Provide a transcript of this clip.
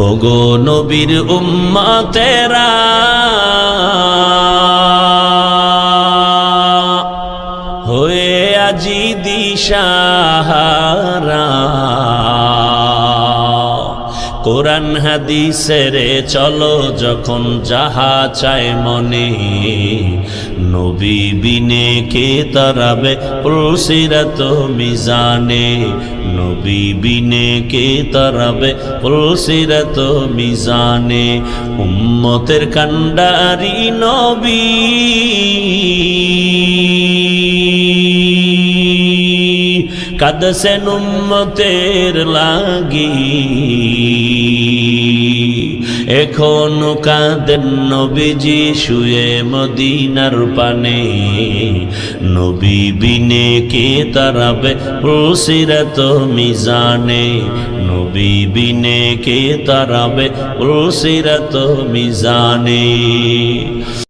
ওগো নবীর উম্মতেরা হয়ে আজি দিশাহারা, কোরআন হাদিসের চলো যখন যাহা চায় মনে, নবী বিনে কে তারাবে পুলসিরাত মিজানে, নবী বিনে কে তারাবে পুলসিরাত মিজানে। উম্মতের কান্ডারি নবী কাঁদছেন উম্মতের লাগি, এখনো কাঁদেন নবীজি শুয়ে মদিনার পানে, নবী বিনে কে তারাবে পুলসিরাত মিজানে, নবী বিনে কে তারাবে পুলসিরাত মিজানে।